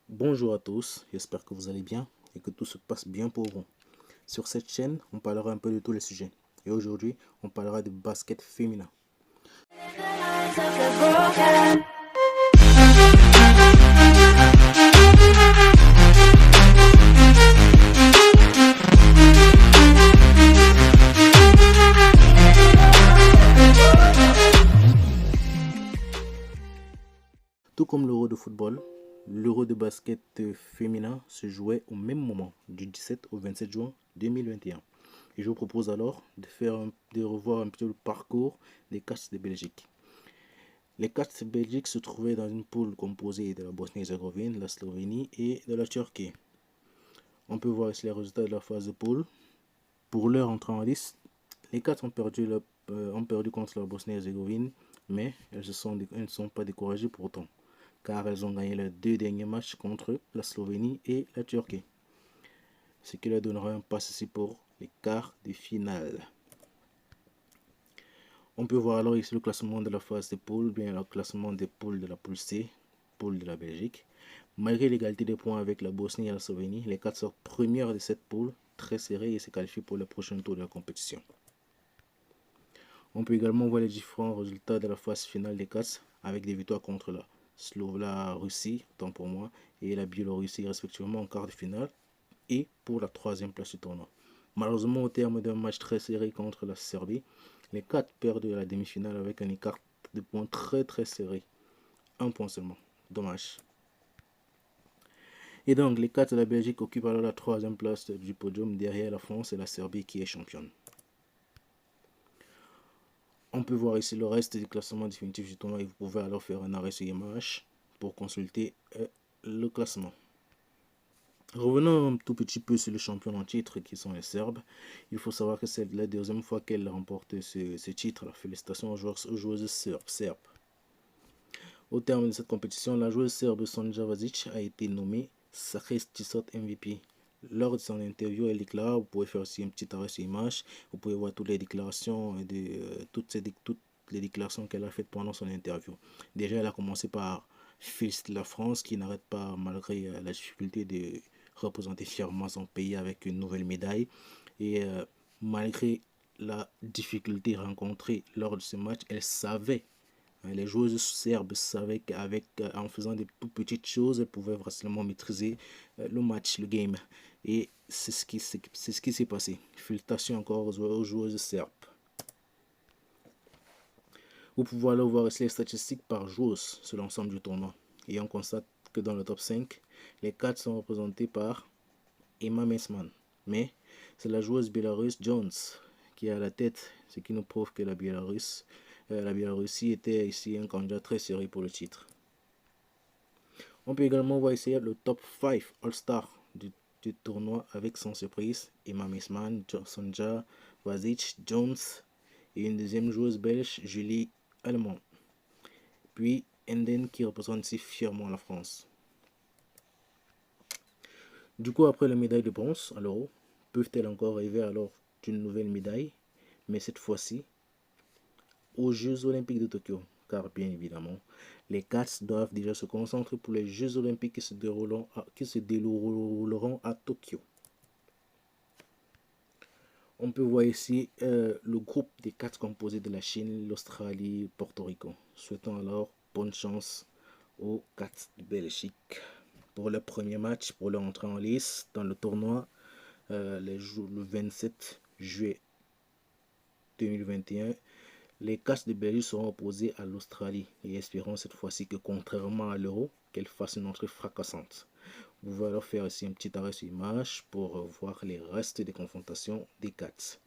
Bonjour à tous, j'espère que vous allez bien et que tout se passe bien pour vous. Sur cette chaîne, on parlera un peu de tous les sujets. Et aujourd'hui, on parlera de basket féminin. Tout comme l'Euro de football, l'Euro de basket féminin se jouait au même moment, du 17 au 27 juin 2021. Et je vous propose alors de revoir un petit peu le parcours des Cats de Belgique. Les Cats de Belgique se trouvaient dans une poule composée de la Bosnie-Herzégovine, la Slovénie et de la Turquie. On peut voir ici les résultats de la phase de poule. Pour leur entrée en liste, les Cats ont perdu contre la Bosnie-Herzégovine, mais elles ne sont pas découragées pour autant, car elles ont gagné les deux derniers matchs contre la Slovénie et la Turquie, ce qui leur donnera un pass ici pour les quarts de finale. On peut voir alors ici le classement de la phase de poule, bien le classement des poules de la poule C, poule de la Belgique. Malgré l'égalité des points avec la Bosnie et la Slovénie, les 4 sortent premières de cette poule, très serrée, et se qualifient pour le prochain tour de la compétition. On peut également voir les différents résultats de la phase finale des 4 avec des victoires contre la Russie, tant pour moi, et la Biélorussie respectivement en quart de finale et pour la troisième place du tournoi. Malheureusement, au terme d'un match très serré contre la Serbie, les 4 perdent la demi-finale avec un écart de points très serré. Un point seulement. Dommage. Et donc, les 4 de la Belgique occupent alors la troisième place du podium derrière la France et la Serbie qui est championne. On peut voir ici le reste du classement définitif du tournoi et vous pouvez alors faire un arrêt sur image pour consulter le classement. Revenons un tout petit peu sur le champion en titre qui sont les Serbes. Il faut savoir que c'est la deuxième fois qu'elle remporte ce titre. Félicitations aux joueuses serbes. Au terme de cette compétition, la joueuse serbe Sonja Vazic a été nommée Sacré Tisot MVP. Lors de son interview, elle déclare, vous pouvez faire aussi un petit arrêt sur image, vous pouvez voir toutes les déclarations, toutes les déclarations qu'elle a faites pendant son interview. Déjà, elle a commencé par féliciter la France qui n'arrête pas, malgré la difficulté, de représenter fièrement son pays avec une nouvelle médaille. Et malgré la difficulté rencontrée lors de ce match, elle savait. Les joueuses serbes savaient qu'en faisant des toutes petites choses, elles pouvaient facilement maîtriser le match, le game. Et c'est ce qui s'est passé. Félicitations encore aux joueuses serbes. Vous pouvez alors voir ici les statistiques par joueuse sur l'ensemble du tournoi. Et on constate que dans le top 5, les 4 sont représentés par Emma Messman. Mais c'est la joueuse Belarus Jones qui est à la tête, ce qui nous prouve que la Biélorussie était ici un candidat très sérieux pour le titre. On peut également voir ici le top 5 All-Star du tournoi avec sans surprise Emma Messman, Sonja Vazic, Jones et une deuxième joueuse belge, Julie Allemand. Puis Enden qui représente si fièrement la France. Du coup, après la médaille de bronze à l'Euro, peuvent-elles encore rêver alors d'une nouvelle médaille, mais cette fois-ci aux Jeux Olympiques de Tokyo, car bien évidemment, les Cats doivent déjà se concentrer pour les Jeux Olympiques qui se dérouleront à Tokyo. On peut voir ici le groupe des 4 composés de la Chine, l'Australie, Porto Rico. Souhaitons alors bonne chance aux Cats de Belgique pour le premier match, pour leur entrée en lice dans le tournoi le 27 juillet 2021. Les Cats de Belgique seront opposés à l'Australie et espérons cette fois-ci que contrairement à l'Euro, qu'elle fasse une entrée fracassante. Vous pouvez alors faire ici un petit arrêt sur image pour voir les restes des confrontations des Cats.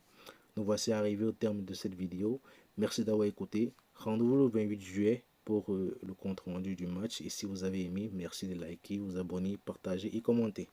Nous voici arrivés au terme de cette vidéo. Merci d'avoir écouté. Rendez-vous le 28 juillet pour le compte rendu du match. Et si vous avez aimé, merci de liker, vous abonner, partager et commenter.